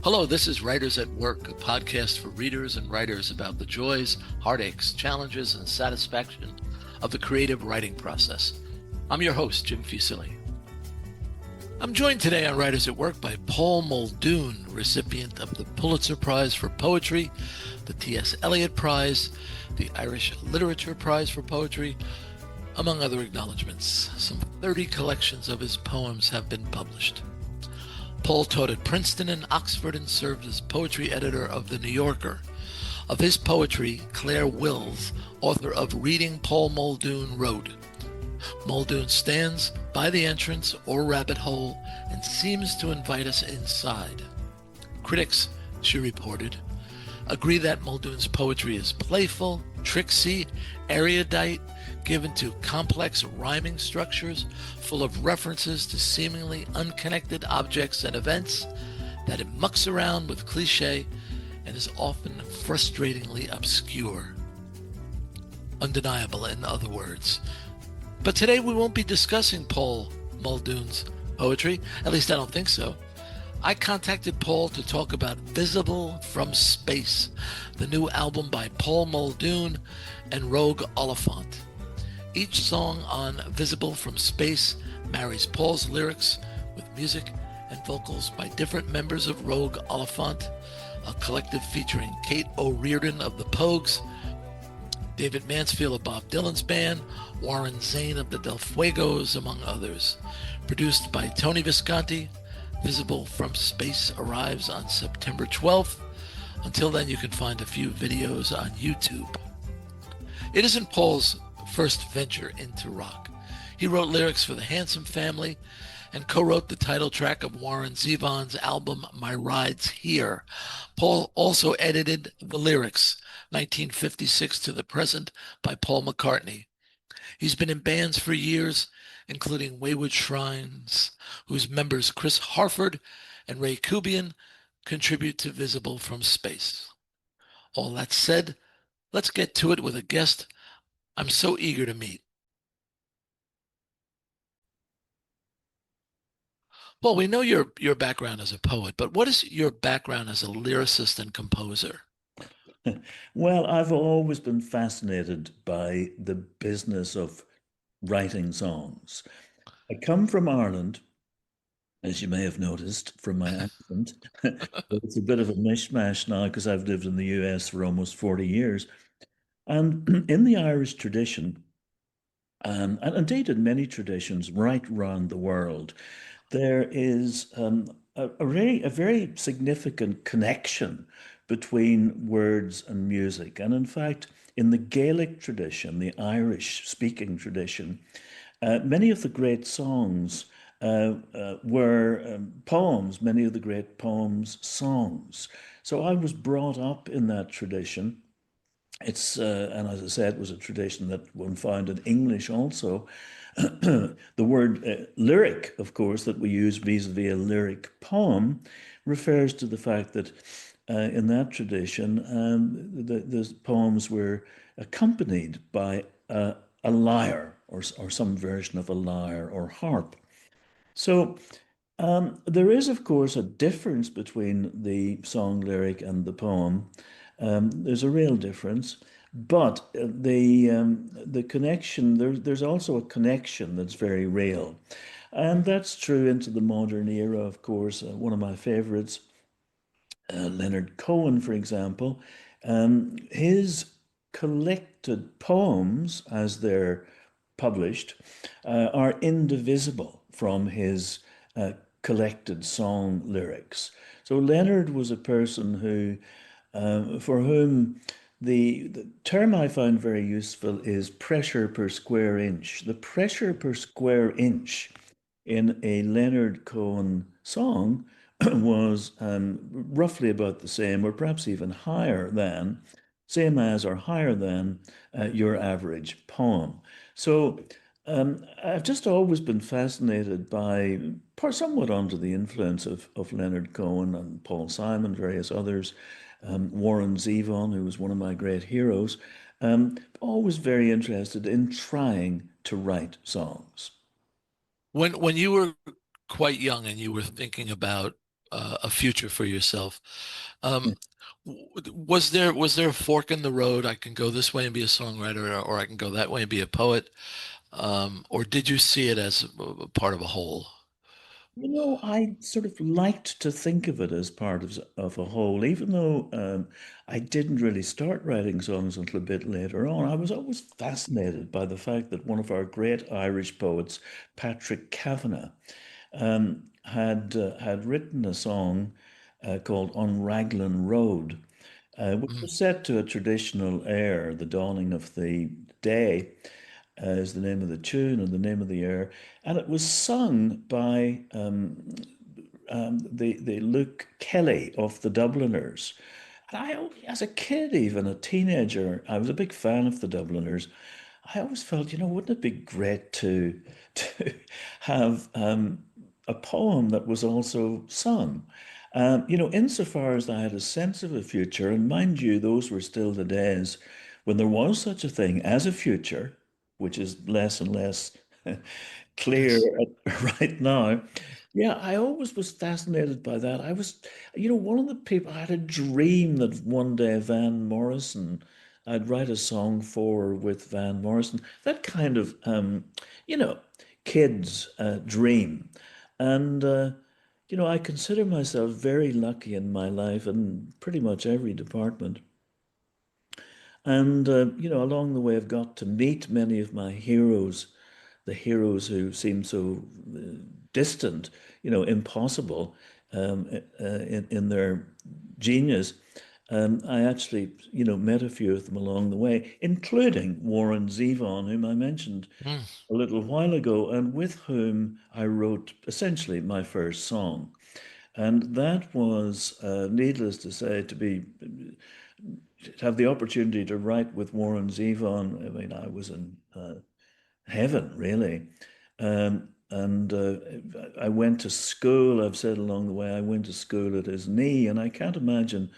Hello, this is Writers at Work, a podcast for readers and writers about the joys, heartaches, challenges, and satisfaction of the creative writing process. I'm your host, Jim Fusilli. I'm joined today on Writers at Work by Paul Muldoon, recipient of the Pulitzer Prize for Poetry, the T.S. Eliot Prize, the Irish Literature Prize for Poetry, among other acknowledgments. Some 30 collections of his poems have been published. Paul taught at Princeton and Oxford and served as poetry editor of The New Yorker. Of his poetry, Clair Wills, author of Reading Paul Muldoon, wrote, "Muldoon stands by the entrance or rabbit hole and seems to invite us inside. Critics," she reported, "agree that Muldoon's poetry is playful, tricksy, erudite, given to complex rhyming structures, full of references to seemingly unconnected objects and events, that it mucks around with cliche and is often frustratingly obscure." Undeniable, in other words. But today we won't be discussing Paul Muldoon's poetry, at least I don't think so. I contacted Paul to talk about Visible from Space, the new album by Paul Muldoon and Rogue Oliphant. Each song on Visible from Space marries Paul's lyrics with music and vocals by different members of Rogue Oliphant, a collective featuring Cait O'Riordan of the Pogues, David Mansfield of Bob Dylan's band, Warren Zane of the Fuegos, among others. Produced by Tony Visconti, Visible from Space arrives on September 12th. Until then, you can find a few videos on YouTube. It isn't Paul's first venture into rock. He wrote lyrics for the Handsome Family and co-wrote the title track of Warren Zevon's album My Ride's Here. Paul also edited the lyrics, 1956 to the present, by Paul McCartney. He's been in bands for years, including Wayward Shrines, whose members Chris Harford and Ray Kubian contribute to Visible from Space. All that said, let's get to it with a guest I'm so eager to meet. Well, we know your background as a poet, but what is your background as a lyricist and composer? Well, I've always been fascinated by the business of writing songs. I come from Ireland, as you may have noticed from my accent. It's a bit of a mishmash now because I've lived in the US for almost 40 years. And in the Irish tradition, and indeed in many traditions right around the world, there is a very significant connection between words and music. And in fact, in the Gaelic tradition, the Irish-speaking tradition, many of the great songs were poems, many of the great poems, songs. So I was brought up in that tradition. It's and as I said, it was a tradition that one found in English also. The word lyric, of course, that we use vis-a-vis a lyric poem, refers to the fact that in that tradition, the poems were accompanied by a lyre or some version of a lyre or harp. So there is, of course, a difference between the song lyric and the poem. There's a real difference, but the connection, there's also a connection that's very real. And that's true into the modern era, of course. One of my favorites, Leonard Cohen, for example, his collected poems, as they're published, are indivisible from his collected song lyrics. So Leonard was a person who for whom the term I found very useful is pressure per square inch. The pressure per square inch in a Leonard Cohen song was roughly about the same, or perhaps even higher than, same as or higher than your average poem. So I've just always been fascinated by, somewhat under the influence of Leonard Cohen and Paul Simon, various others, Warren Zevon, who was one of my great heroes, always very interested in trying to write songs. When you were quite young and you were thinking about a future for yourself. Um, was there a fork in the road? I can go this way and be a songwriter, or I can go that way and be a poet. Or did you see it as a part of a whole? I sort of liked to think of it as part of a whole, even though I didn't really start writing songs until a bit later on. I was always fascinated by the fact that one of our great Irish poets, Patrick Kavanagh, had written a song called On Raglan Road, which Mm, was set to a traditional air, The Dawning of the Day is the name of the tune and the name of the air, and it was sung by the Luke Kelly of the Dubliners. And as a kid, even a teenager, I was a big fan of the Dubliners. I always felt, wouldn't it be great to have a poem that was also sung? Insofar as I had a sense of a future, and mind you, those were still the days when there was such a thing as a future, which is less and less clear yes. right now. Yeah, I always was fascinated by that. One of the people, I had a dream that one day Van Morrison, I'd write a song for with Van Morrison, that kind of, you know, kid's dream. And, I consider myself very lucky in my life in pretty much every department. And, along the way, I've got to meet many of my heroes, the heroes who seem so distant, impossible in their genius. I actually, met a few of them along the way, including Warren Zevon, whom I mentioned Mm. a little while ago, and with whom I wrote essentially my first song. And that was, needless to say, to have the opportunity to write with Warren Zevon. I mean, I was in heaven, really. And I went to school, I've said along the way, I went to school at his knee, and I can't imagine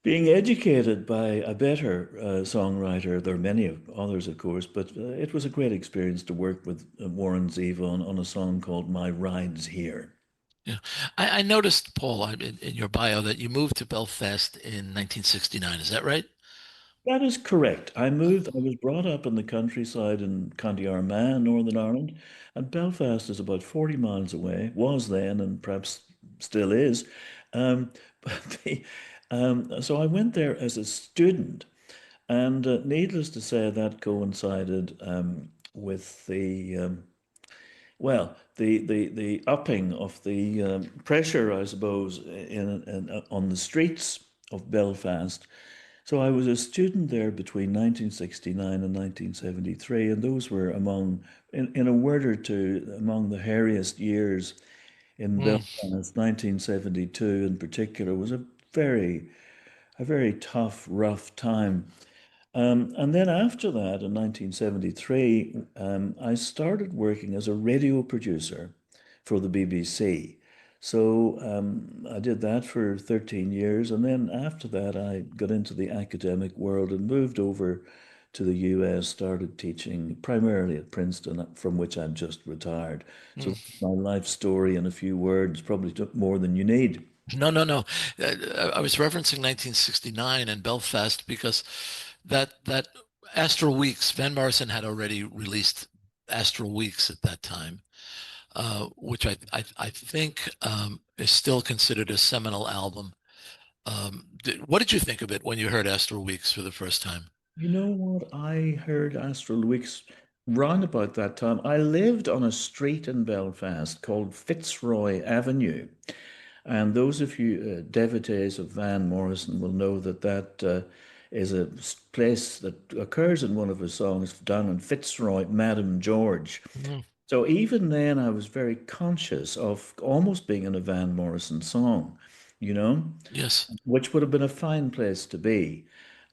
being educated by a better songwriter. There are many others, of course, but it was a great experience to work with Warren Zevon on a song called My Rides Here. Yeah. I noticed, Paul, in your bio that you moved to Belfast in 1969. Is that right? That is correct. I was brought up in the countryside in County Armagh, Northern Ireland, and Belfast is about 40 miles away, was then, and perhaps still is. Um, so I went there as a student, and needless to say, that coincided with the upping of the pressure, I suppose, on the streets of Belfast. So I was a student there between 1969 and 1973, and those were in a word or two, among the hairiest years in Mm. Belfast. 1972 in particular was a very tough, rough time. And then after that, in 1973, I started working as a radio producer for the BBC. So I did that for 13 years. And then after that, I got into the academic world and moved over to the US, started teaching primarily at Princeton, from which I'm just retired. So Mm. that's my life story in a few words, probably took more than you need. No, no, no. I was referencing 1969 and Belfast because that Astral Weeks, Van Morrison had already released Astral Weeks at that time, which I think is still considered a seminal album. What did you think of it when you heard Astral Weeks for the first time? You know what? I heard Astral Weeks round about that time. I lived on a street in Belfast called Fitzroy Avenue. And those of you devotees of Van Morrison will know that is a place that occurs in one of his songs down in Fitzroy, Madam George. Mm. So even then, I was very conscious of almost being in a Van Morrison song, you know? Yes. Which would have been a fine place to be.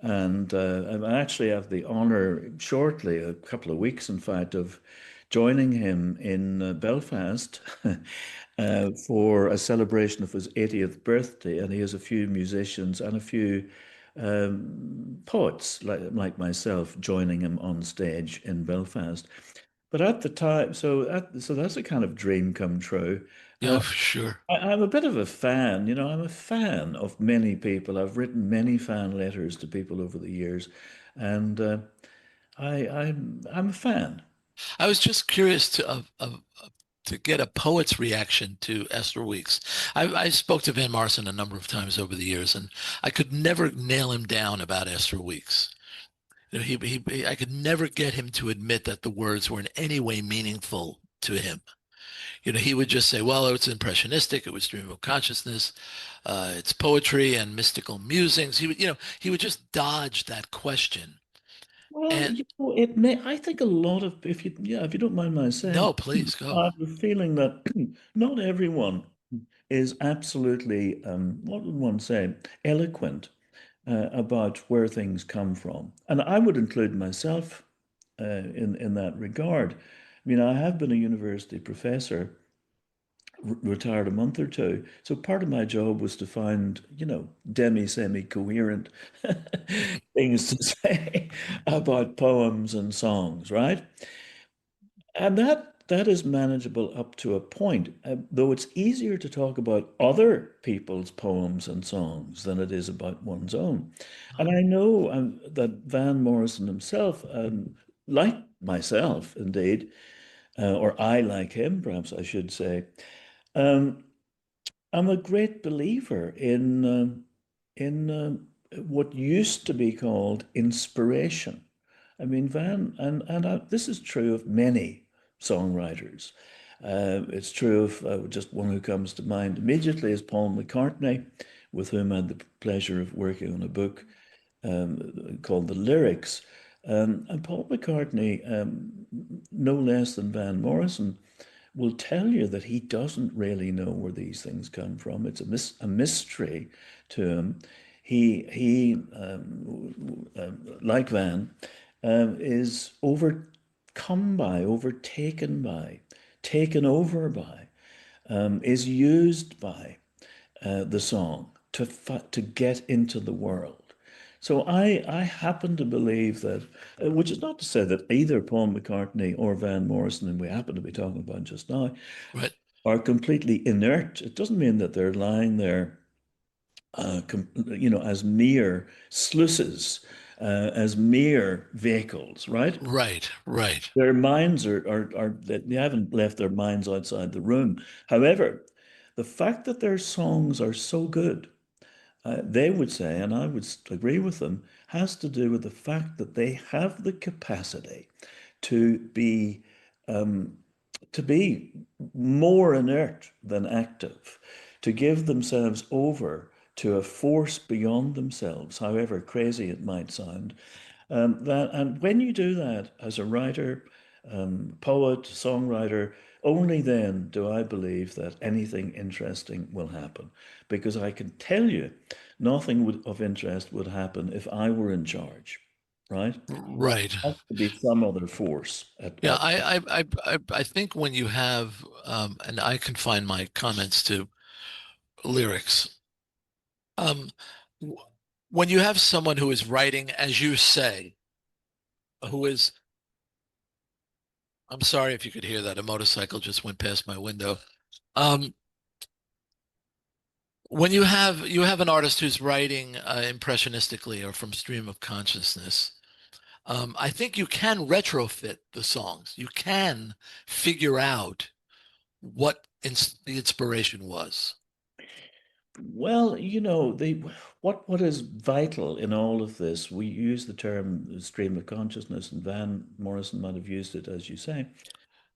And I actually have the honor shortly, a couple of weeks, in fact, of joining him in Belfast for a celebration of his 80th birthday. And he has a few musicians and a few poets like myself joining him on stage in Belfast. But at the time, so that's a kind of dream come true. Yeah, for sure. I'm a bit of a fan, I'm a fan of many people. I've written many fan letters to people over the years, and I'm a fan. I was just curious to get a poet's reaction to Esther Weeks. I spoke to Van Morrison a number of times over the years, and I could never nail him down about Esther Weeks. I could never get him to admit that the words were in any way meaningful to him. He would just say, well, it's impressionistic, it was stream of consciousness, it's poetry and mystical musings. He would just dodge that question. Well, And it may. I think a lot of, if you don't mind my saying, no, please go. I have a feeling that not everyone is absolutely, what would one say, eloquent about where things come from, and I would include myself in that regard. I mean, I have been a university professor, retired a month or two. So part of my job was to find, semi-coherent things to say about poems and songs, right? And that is manageable up to a point, though it's easier to talk about other people's poems and songs than it is about one's own. And I know that Van Morrison himself, like myself, indeed, or I like him, perhaps I should say, um, I'm a great believer in what used to be called inspiration. I mean, this is true of many songwriters. It's true of just one who comes to mind immediately is Paul McCartney, with whom I had the pleasure of working on a book called The Lyrics. And Paul McCartney, no less than Van Morrison, will tell you that he doesn't really know where these things come from. It's a mystery to him. Like Van, is overcome by, overtaken by, taken over by, is used by the song to get into the world. So I happen to believe that, which is not to say that either Paul McCartney or Van Morrison, and we happen to be talking about just now, Right. are completely inert. It doesn't mean that they're lying there, as mere sluices, as mere vehicles, right? Right, right. Their minds they haven't left their minds outside the room. However, the fact that their songs are so good, they would say, and I would agree with them, has to do with the fact that they have the capacity to be um, to be more inert than active, to give themselves over to a force beyond themselves, however crazy it might sound. And when you do that as a writer, poet, songwriter, only then do I believe that anything interesting will happen. Because I can tell you, nothing of interest would happen if I were in charge, right? Right. Has to be some other force Yeah, at I think when you have, and I confine my comments to lyrics, um, w- when you have someone who is writing, as you say, who is, I'm sorry if you could hear that, a motorcycle just went past my window. Um, when you have an artist who's writing impressionistically or from stream of consciousness, I think you can retrofit the songs. You can figure out what the inspiration was. Well, what is vital in all of this, we use the term stream of consciousness, and Van Morrison might have used it, as you say.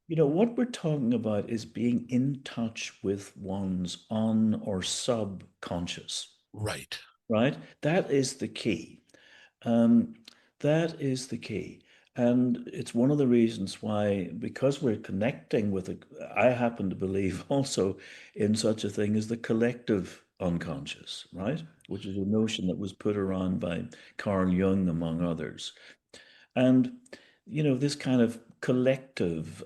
What we're talking about is being in touch with one's on or subconscious, Right. right? That is the key. Um, that is the key. And it's one of the reasons why, because we're connecting with I happen to believe also in such a thing as the collective unconscious, right? Which is a notion that was put around by Carl Jung, among others. And, this kind of collective,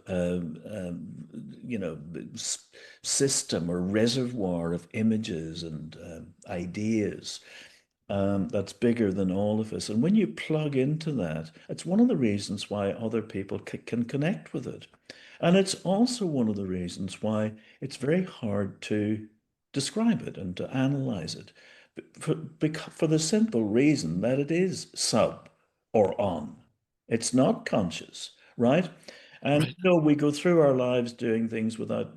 system or reservoir of images and ideas that's bigger than all of us. And when you plug into that, it's one of the reasons why other people can connect with it. And it's also one of the reasons why it's very hard to describe it and to analyze it. For the simple reason that it is sub or on. It's not conscious, right? And Right. we go through our lives doing things without,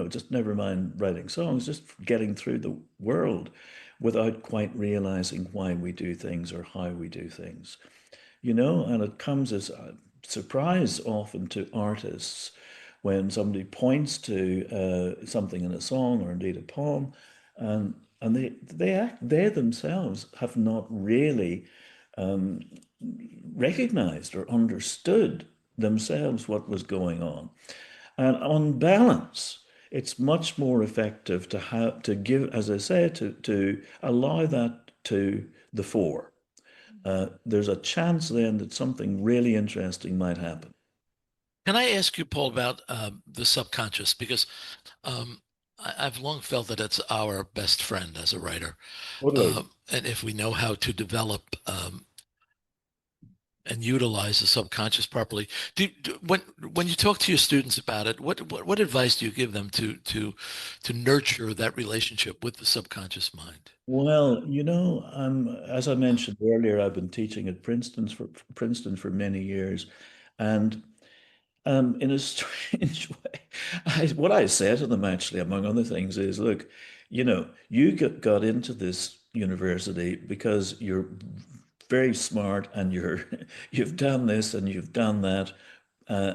just never mind writing songs, just getting through the world without quite realizing why we do things or how we do things, and it comes as a surprise often to artists when somebody points to something in a song or indeed a poem, and they themselves have not really um, recognized or understood themselves what was going on. And on balance, it's much more effective to have to give, as I say, to allow that to the fore. There's a chance then that something really interesting might happen. Can I ask you, Paul, about the subconscious? Because I've long felt that it's our best friend as a writer. Totally. And if we know how to develop and utilize the subconscious properly, when you talk to your students about it, what advice do you give them to nurture that relationship with the subconscious mind? Well, as I mentioned earlier, I've been teaching at Princeton for many years, and in a strange way, what I say to them actually, among other things, is, look, you got into this university because you're very smart and you've done this and you've done that.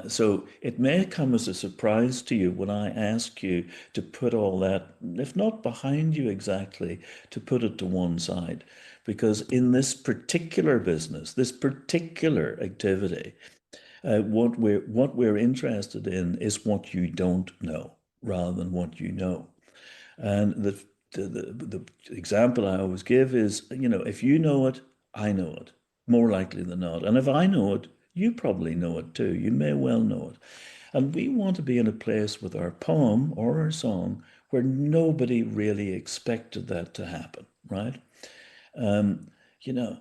So it may come as a surprise to you when I ask you to put all that, if not behind you exactly, to put it to one side. Because in this particular business, this particular activity, what we're interested in is what you don't know rather than what you know. And the example I always give is, if you know it, I know it, more likely than not. And if I know it, you probably know it too. You may well know it. And we want to be in a place with our poem or our song where nobody really expected that to happen, right? Um, you know,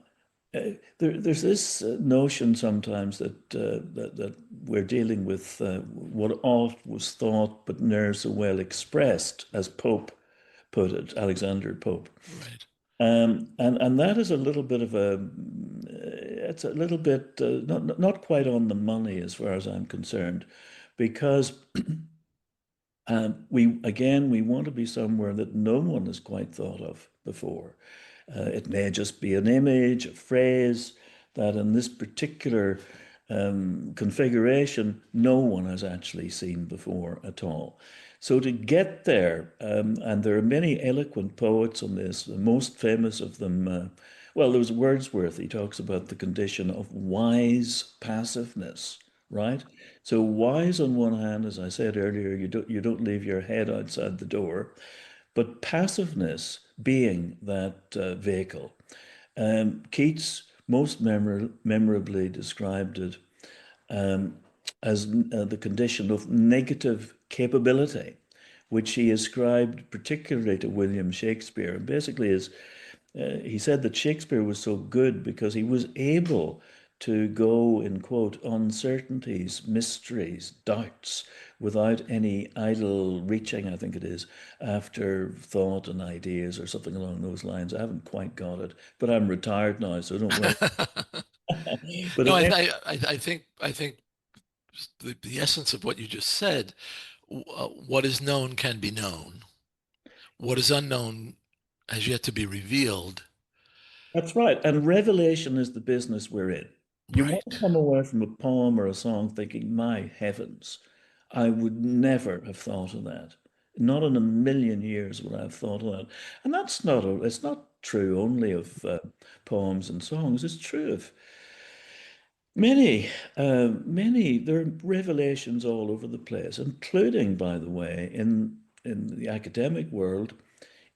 there's this notion sometimes that we're dealing with what oft was thought but ne'er so well expressed, as Pope put it, Alexander Pope. Right. And that is a little bit of it's a little bit not quite on the money as far as I'm concerned, because we want to be somewhere that no one has quite thought of before. It may just be an image, a phrase that in this particular configuration, no one has actually seen before at all. So to get there, and there are many eloquent poets on this, the most famous of them, well, there was Wordsworth. He talks about the condition of wise passiveness, right? So wise on one hand, as I said earlier, you don't leave your head outside the door, but passiveness being that vehicle. Keats most memorably described it um, as the condition of negative capability, which he ascribed particularly to William Shakespeare. And basically, he said that Shakespeare was so good because he was able to go in, quote, uncertainties, mysteries, doubts, without any idle reaching, I think it is, after thought and ideas or something along those lines. I haven't quite got it, but I'm retired now, so don't worry. But No, in I think the essence of what you just said, what is known can be known. What is unknown has yet to be revealed. That's right. And revelation is the business we're in. You Right. won't come away from a poem or a song thinking, my heavens, I would never have thought of that. Not in a million years would I have thought of that. And it's not true only of poems and songs. It's true of many. There are revelations all over the place, including, by the way, in the academic world,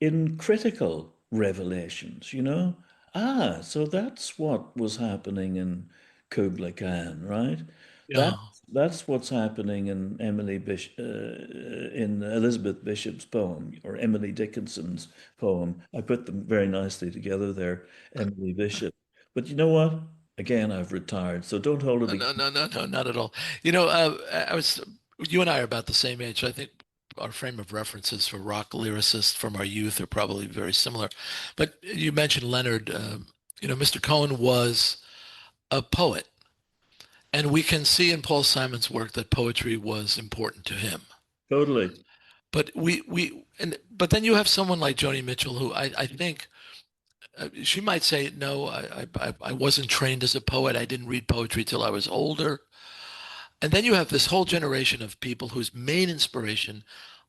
in critical revelations. So that's what was happening in Kubla Khan, right? That Yeah. that's what's happening in in Elizabeth Bishop's poem or Emily Dickinson's poem. I put them very nicely together there, Emily Bishop. But you know what? Again, I've retired, so don't hold it No, against. no, no, no, not at all. I was, you and I are about the same age. I think our frame of references for rock lyricists from our youth are probably very similar. But you mentioned Leonard. Mr. Cohen was a poet, and we can see in Paul Simon's work that poetry was important to him. Totally. But then you have someone like Joni Mitchell, who I think she might say, no, I wasn't trained as a poet. I didn't read poetry till I was older. And then you have this whole generation of people whose main inspiration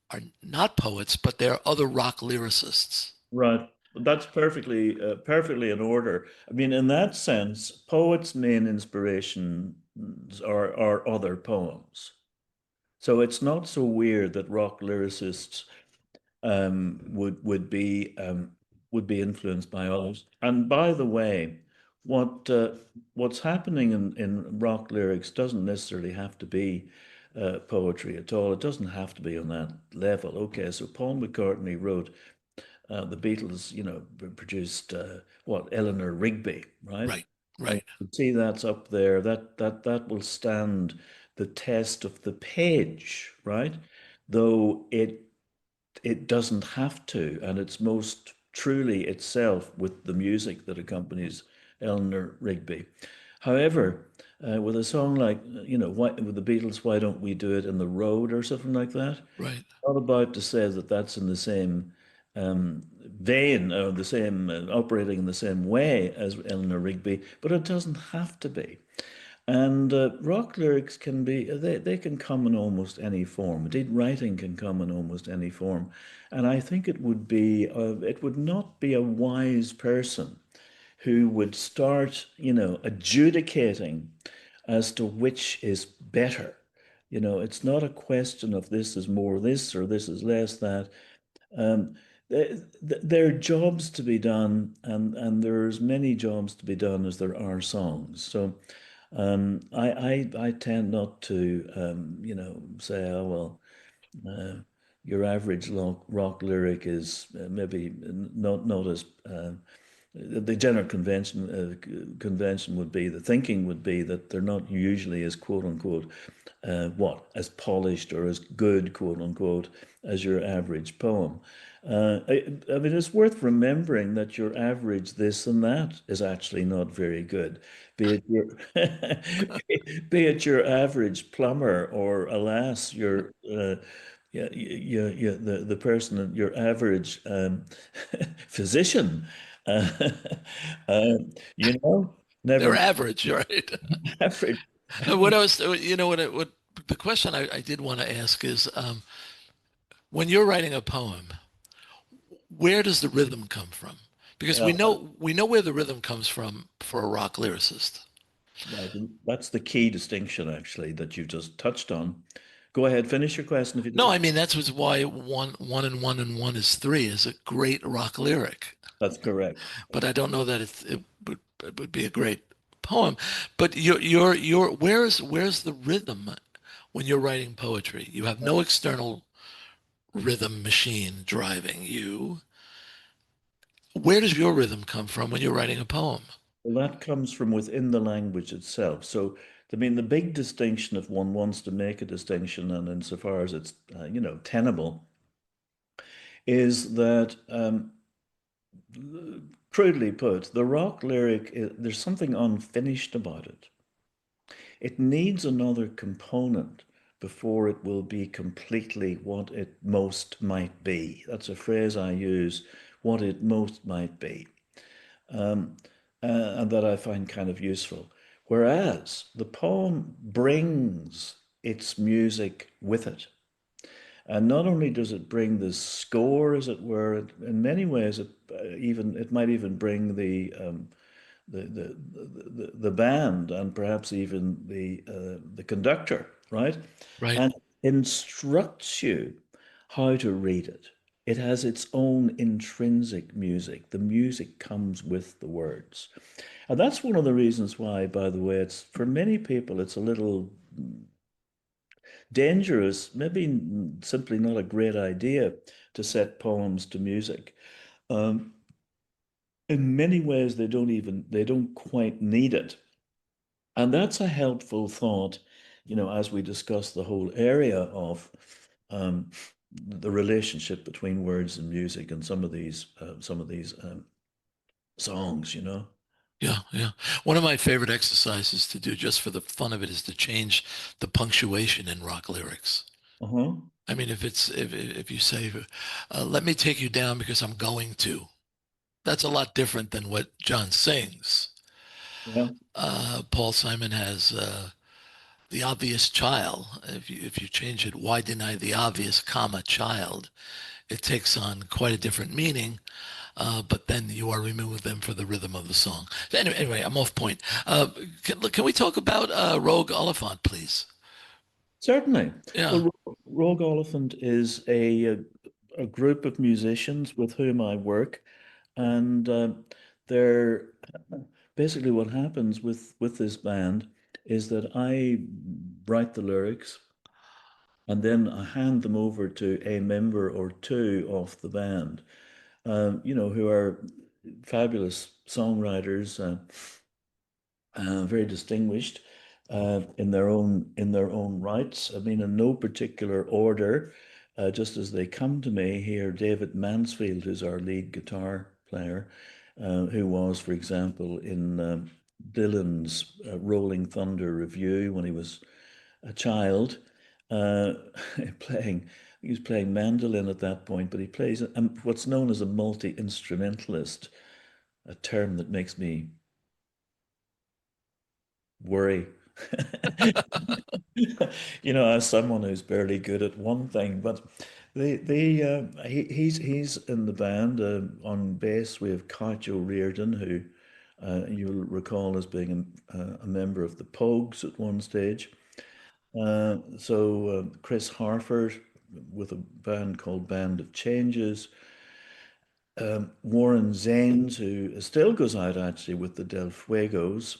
are not poets, but they're other rock lyricists. Right. That's perfectly in order. I mean, in that sense, poets' main inspirations are other poems. So it's not so weird that rock lyricists would be influenced by others. And by the way, what what's happening in rock lyrics doesn't necessarily have to be poetry at all. It doesn't have to be on that level. Okay, so Paul McCartney wrote the Beatles, produced what Eleanor Rigby, right? Right, And right, you see that's up there. That will stand the test of the page, right? Though it doesn't have to, and it's most truly itself with the music that accompanies Eleanor Rigby. However, with a song like, with the Beatles, Why Don't We Do It in the Road or something like that, right. not about to say that that's in the same vein or the same operating in the same way as Eleanor Rigby, but it doesn't have to be. And rock lyrics can be, they can come in almost any form. Indeed, writing can come in almost any form. And I think it would not be a wise person who would start, adjudicating as to which is better. It's not a question of this is more this or this is less that. Um, there are jobs to be done, and there's many jobs to be done as there are songs. So I tend not to, say, oh, well, your average rock lyric is maybe not as the general convention would be the thinking would be that they're not usually as quote unquote as polished or as good quote unquote as your average poem. I mean, it's worth remembering that your average this and that is actually not very good. Be it your be it your average plumber or alas your the person your average physician. Uh, uh, you know, They're never average, right? average. What I was, what the question I did want to ask is, when you're writing a poem, where does the rhythm come from? Because Yeah, we know where the rhythm comes from for a rock lyricist. right. And that's the key distinction, actually, that you just touched on. Go ahead, finish your question if you No, do. I mean that's was why one and one is three is a great rock lyric. That's correct. But I don't know that it would be a great poem. But where's the rhythm when you're writing poetry? You have no external rhythm machine driving you. Where does your rhythm come from when you're writing a poem? Well, that comes from within the language itself. So, I mean, the big distinction, if one wants to make a distinction, and insofar as it's, tenable, is that, crudely put, the rock lyric, there's something unfinished about it. It needs another component before it will be completely what it most might be. That's a phrase I use, what it most might be, um, and that I find kind of useful. Whereas the poem brings its music with it. And not only does it bring the score, as it were, in many ways, it might even bring the band and perhaps even the conductor, right? Right. And instructs you how to read it. It has its own intrinsic music. The music comes with the words. And that's one of the reasons why, by the way, it's for many people, it's a little dangerous, maybe simply not a great idea to set poems to music. Um, in many ways, they don't quite need it. And that's a helpful thought, as we discuss the whole area of um, the relationship between words and music and some of these songs. Yeah, yeah. One of my favorite exercises to do just for the fun of it is to change the punctuation in rock lyrics. Uh-huh. I mean, if you say, "Let me take you down because I'm going to," that's a lot different than what John sings. Yeah. Paul Simon has the obvious child. If you change it, why deny the obvious, comma, child? It takes on quite a different meaning. But then you are removing them for the rhythm of the song. So anyway, I'm off point. Can we talk about Rogue Oliphant, please? Certainly. Yeah, Well, Rogue Oliphant is a group of musicians with whom I work, and they're basically what happens with this band is that I write the lyrics and then I hand them over to a member or two of the band, who are fabulous songwriters, very distinguished in their own rights. I mean, in no particular order, just as they come to me here. David Mansfield, who's our lead guitar player, who was, for example, in Dylan's Rolling Thunder Review when he was a child, uh, playing. He was playing mandolin at that point, but he plays what's known as a multi-instrumentalist, a term that makes me worry. As someone who's barely good at one thing, but he's in the band. On bass, we have Cait O'Riordan, who you'll recall as being a member of the Pogues at one stage. So Chris Harford with a band called Band of Changes. Warren Zanes, who still goes out actually with the Del Fuegos.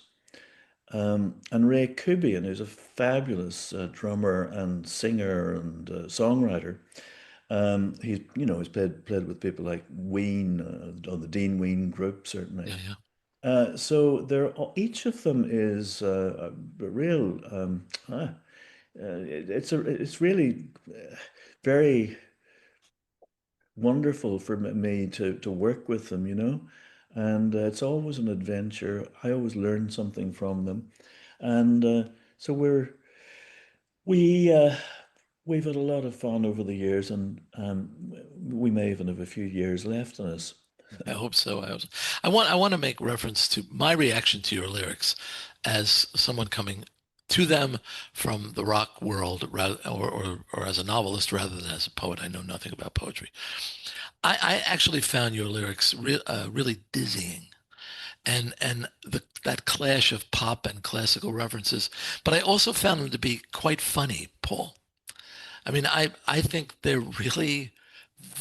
And Ray Kubian, who's a fabulous drummer and singer and songwriter. He's played with people like Ween, or the Dean Ween group, certainly. yeah, yeah. So each of them is a real. It's really very wonderful for me to work with them. And it's always an adventure. I always learn something from them, and so we we've had a lot of fun over the years, and we may even have a few years left in us. I hope so. I hope so. I want to make reference to my reaction to your lyrics as someone coming to them from the rock world, rather, or as a novelist rather than as a poet. I know nothing about poetry. I actually found your lyrics really dizzying, and that clash of pop and classical references. But I also found them to be quite funny, Paul. I mean, I think they're really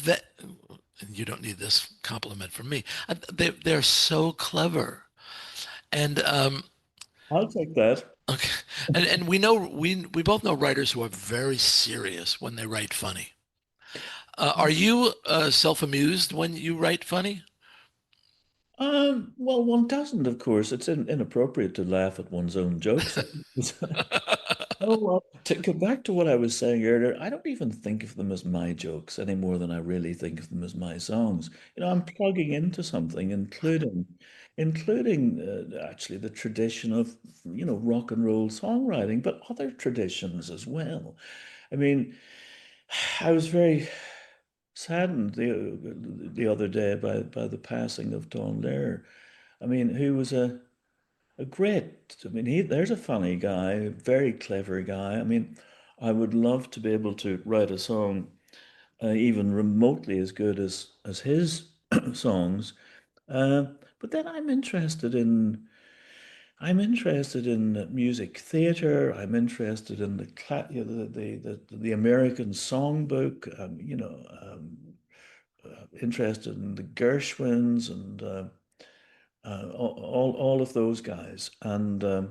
that. And you don't need this compliment from me. They're so clever, and I'll take that. okay, and we both know writers who are very serious when they write funny. Are you self-amused when you write funny? Well, one doesn't, of course. It's inappropriate to laugh at one's own jokes. Oh, well, to go back to what I was saying earlier, I don't even think of them as my jokes any more than I really think of them as my songs. I'm plugging into something, including actually the tradition of, rock and roll songwriting, but other traditions as well. I mean, I was very saddened the other day by the passing of Don Lair. I mean, who was a great. I mean, there's a funny guy, very clever guy. I mean, I would love to be able to write a song even remotely as good as his songs. Uh, but then I'm interested in music theater. I'm interested in the American songbook. Interested in the Gershwins and all of those guys. And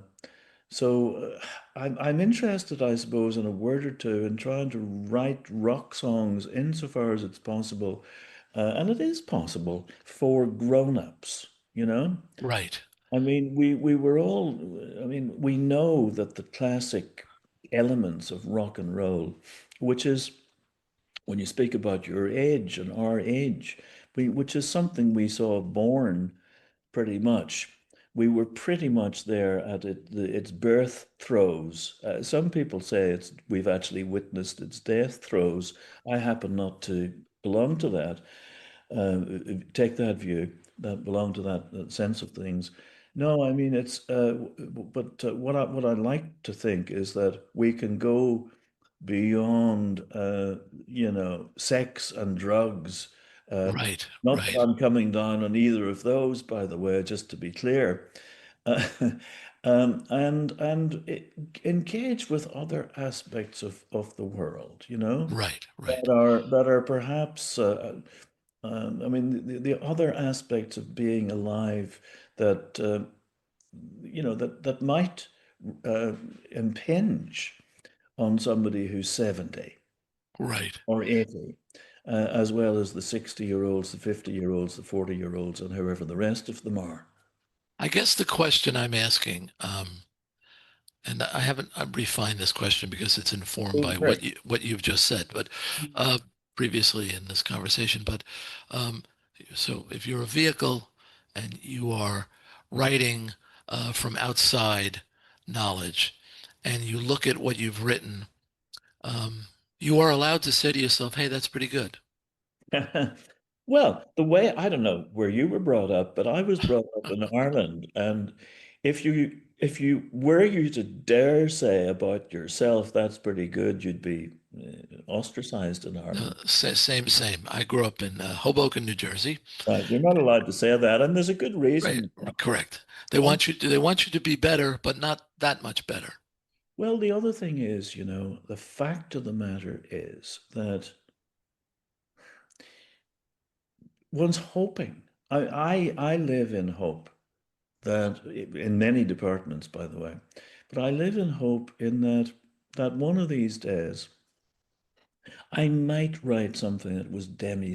So I'm interested, I suppose, in a word or two in trying to write rock songs insofar as it's possible, and it is possible for grown-ups, you know? Right. I mean, we were all, I mean, we know that the classic elements of rock and roll, which is when you speak about your age and our age, which is something we saw born pretty much. We were pretty much there at its birth throes. Some people say we've actually witnessed its death throes. I happen not to belong to that, take that view, that belong to that sense of things. No, I mean but what I like to think is that we can go beyond, sex and drugs. Uh, Right. Not that Right. I'm coming down on either of those, by the way, just to be clear. Uh, and engage with other aspects of the world, Right. Right. that are perhaps, I mean, the other aspects of being alive that, that might uh, impinge on somebody who's 70 Right. or 80, as well as the 60-year-olds, the 50-year-olds, the 40-year-olds, and however the rest of them are. I guess the question I'm asking, and I haven't refined this question because it's informed Oh, by great. what you've just said, but uh, previously in this conversation. But um, so if you're a vehicle and you are writing from outside knowledge, and you look at what you've written, um, you are allowed to say to yourself, "Hey, that's pretty good." Well, the way I don't know where you were brought up, but I was brought up in Ireland, and if you were you to dare say about yourself, that's pretty good, you'd be ostracized in Ireland. Same. I grew up in Hoboken, New Jersey. Right? You're not allowed to say that, and there's a good Right, reason. correct. They And want you to, they want you to be better, but not that much better. well, the other thing is, the fact of the matter is that one's hoping. I live in hope that in many departments, by the way, but I live in hope in that one of these days I might write something that was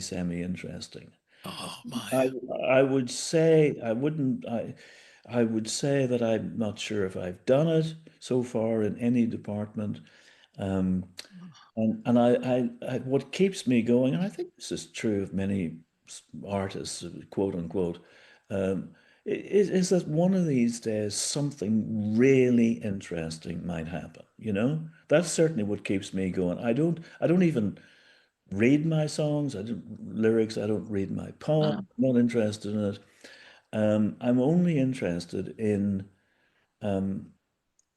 semi interesting. Oh my. I I would say I wouldn't I would say that I'm not sure if I've done it so far in any department. Um, and what keeps me going, and I think this is true of many artists, quote unquote, um, is that one of these days something really interesting might happen. That's certainly what keeps me going. I don't even read my songs. I don't lyrics. I don't read my poem. Uh, I'm not interested in it. I'm only interested in um,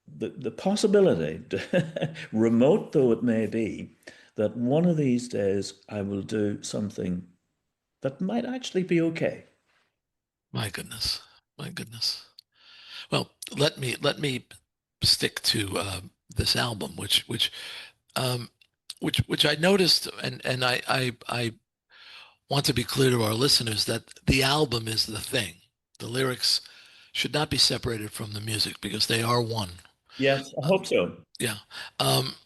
the possibility, remote though it may be, that one of these days I will do something that might actually be okay. my goodness. My goodness. Well, let me stick to this album, um, which I noticed, and I want to be clear to our listeners that the album is the thing. The lyrics should not be separated from the music because they are one. Yes, I Uh, hope so. yeah. Um,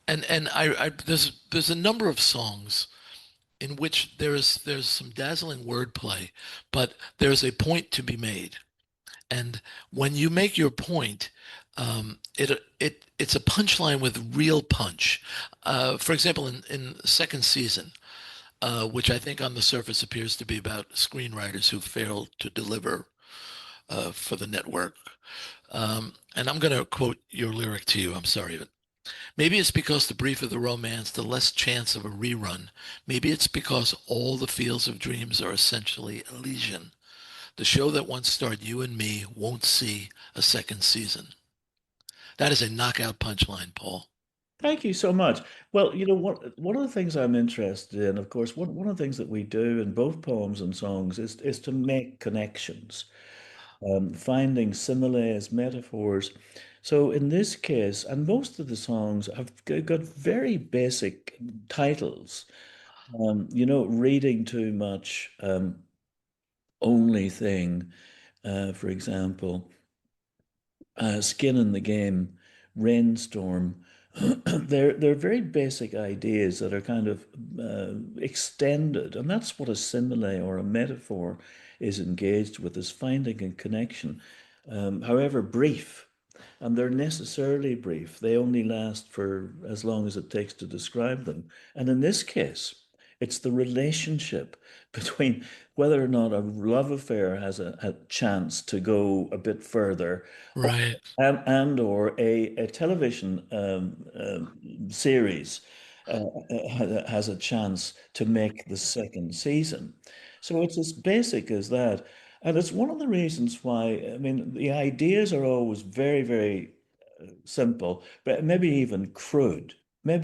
and there's a number of songs in which there's some dazzling wordplay, but there's a point to be made. And when you make your point, it's a punchline with real punch. For example, in the second season, which I think on the surface appears to be about screenwriters who failed to deliver for the network. And I'm going to quote your lyric to you. I'm sorry, but maybe it's because the briefer the romance, the less chance of a rerun. Maybe it's because all the fields of dreams are essentially Elysian. The show that once starred you and me won't see a second season. That is a knockout punchline, Paul. Thank you so much. Well, one of the things I'm interested in, of course, one of the things that we do in both poems and songs is to make connections, finding similes, metaphors. So in this case, and most of the songs have got very basic titles. Reading too much, only thing, for example. Skin in the Game, Rainstorm. They're very basic ideas that are kind of extended, and that's what a simile or a metaphor is engaged with, is finding a connection, however brief. And they're necessarily brief. They only last for as long as it takes to describe them. And in this case, it's the relationship between whether or not a love affair has a chance to go a bit further, Right. and or a television series has a chance to make the second season. So it's as basic as that. And it's one of the reasons why, I mean, the ideas are always very, very simple, but maybe even crude. But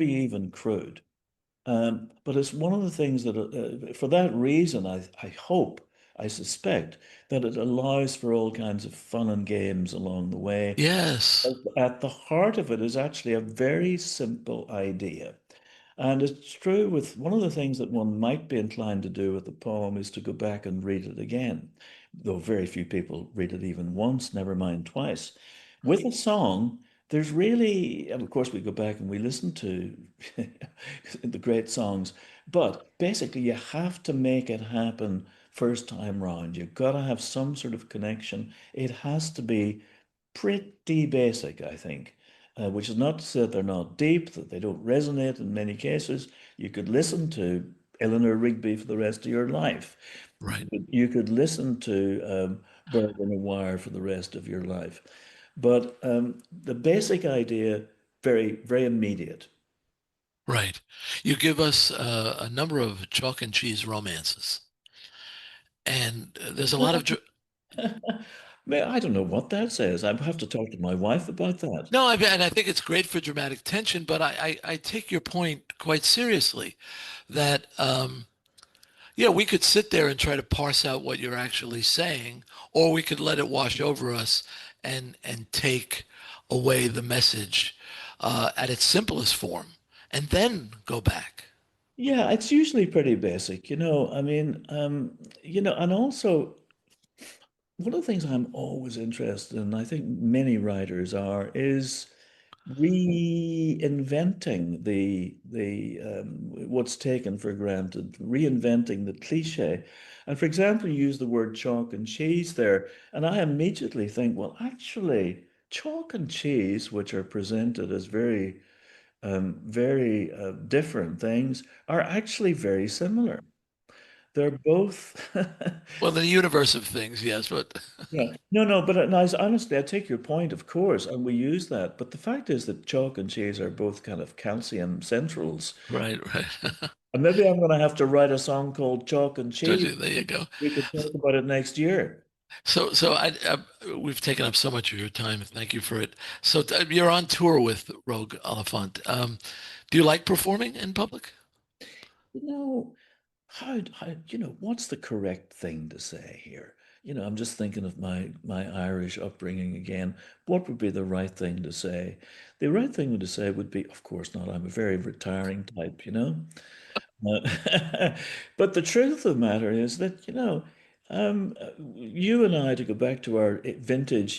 it's one of the things that, for that reason, I hope, I suspect, that it allows for all kinds of fun and games along the way. Yes. At the heart of it is actually a very simple idea. And it's true with one of the things that one might be inclined to do with the poem is to go back and read it again, though very few people read it even once, never mind twice. With a song, there's really, and of course, we go back and we listen to the great songs, but basically, you have to make it happen first time round. You've got to have some sort of connection. It has to be pretty basic, I think, which is not to say that they're not deep, that they don't resonate in many cases. You could listen to Eleanor Rigby for the rest of your life. Right. You could listen to Bird on a Wire for the rest of your life. But the basic idea, very, very immediate. Right. You give us a number of chalk and cheese romances, and there's a lot of I don't know what that says. I have to talk to my wife about that. no, and I think it's great for dramatic tension, but I take your point quite seriously that yeah, we could sit there and try to parse out what you're actually saying, or we could let it wash over us and take away the message at its simplest form, and then go back. Yeah, it's usually pretty basic, you know. I mean, and also one of the things I'm always interested in, I think many writers are, is reinventing the what's taken for granted, reinventing the cliche. And for example, you use the word chalk and cheese there, and I immediately think, well, actually, chalk and cheese, which are presented as very different things, are actually very similar. They're both. Well, the universe of things, yes, but Yeah, no, but no, honestly, I take your point, of course, and we use that. But the fact is that chalk and cheese are both kind of calcium centrals. right, right. And maybe I'm going to have to write a song called Chalk and Told Cheese. you, there you go. We could talk about it next year. We've taken up so much of your time. Thank you for it. So you're on tour with Rogue Oliphant. Do you like performing in public? You know, what's the correct thing to say here? I'm just thinking of my Irish upbringing again. What would be the right thing to say? The right thing to say would be, of course not. I'm a very retiring type, you know. But the truth of the matter is that, you and I, to go back to our vintage,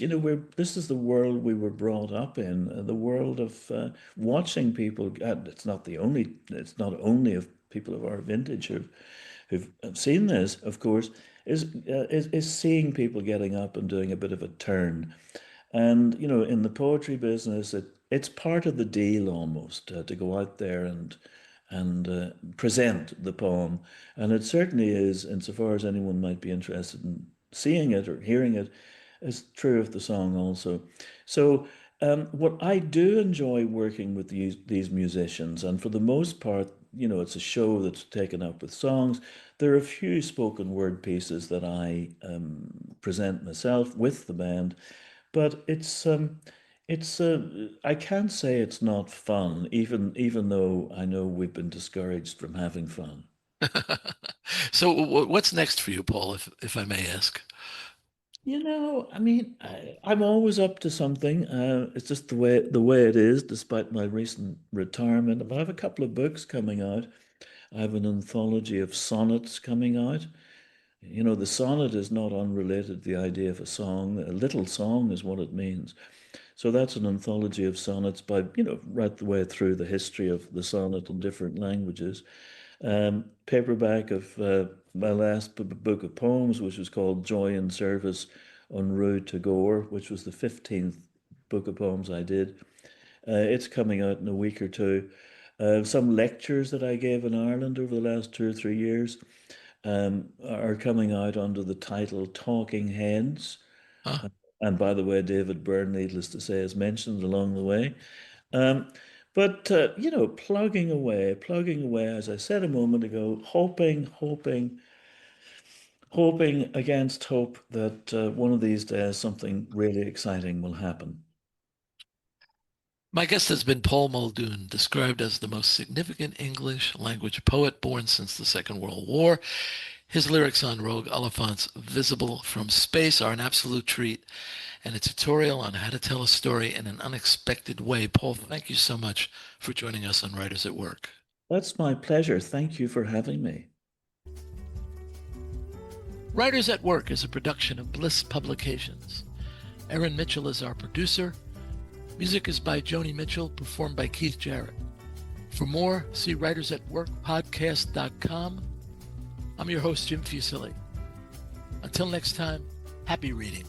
this is the world we were brought up in, the world of watching people. It's not only of people of our vintage who've seen this, of course, is seeing people getting up and doing a bit of a turn. And, in the poetry business, it's part of the deal almost to go out there and present the poem. And it certainly is, insofar as anyone might be interested in seeing it or hearing it, is true of the song also. So, what I do enjoy working with these musicians, and for the most part, it's a show that's taken up with songs. There are a few spoken word pieces that I present myself with the band, but I can't say it's not fun, even though I know we've been discouraged from having fun. So what's next for you, Paul, if I may ask? I mean, I'm always up to something. It's just the way it is, despite my recent retirement. But I have a couple of books coming out. I have an anthology of sonnets coming out. You know, the sonnet is not unrelated to the idea of a song. A little song is what it means. So that's an anthology of sonnets by, right the way through the history of the sonnet in different languages. Paperback of my last book of poems, which was called Joy in Service en route to Gore, which was the 15th book of poems I did. It's coming out in a week or two. Some lectures that I gave in Ireland over the last 2 or 3 years are coming out under the title Talking Heads. Huh? And by the way, David Byrne, needless to say, is mentioned along the way. Um, but plugging away, as I said a moment ago, hoping against hope that one of these days something really exciting will happen. My guest has been Paul Muldoon, described as the most significant English language poet born since the Second World War. His lyrics on Rogue Oliphant's Visible from Space are an absolute treat, and a tutorial on how to tell a story in an unexpected way. Paul, thank you so much for joining us on Writers at Work. That's my pleasure. Thank you for having me. Writers at Work is a production of Bliss Publications. Erin Mitchell is our producer. Music is by Joni Mitchell, performed by Keith Jarrett. For more, see writersatworkpodcast.com. I'm your host, Jim Fusilli. Until next time, happy reading.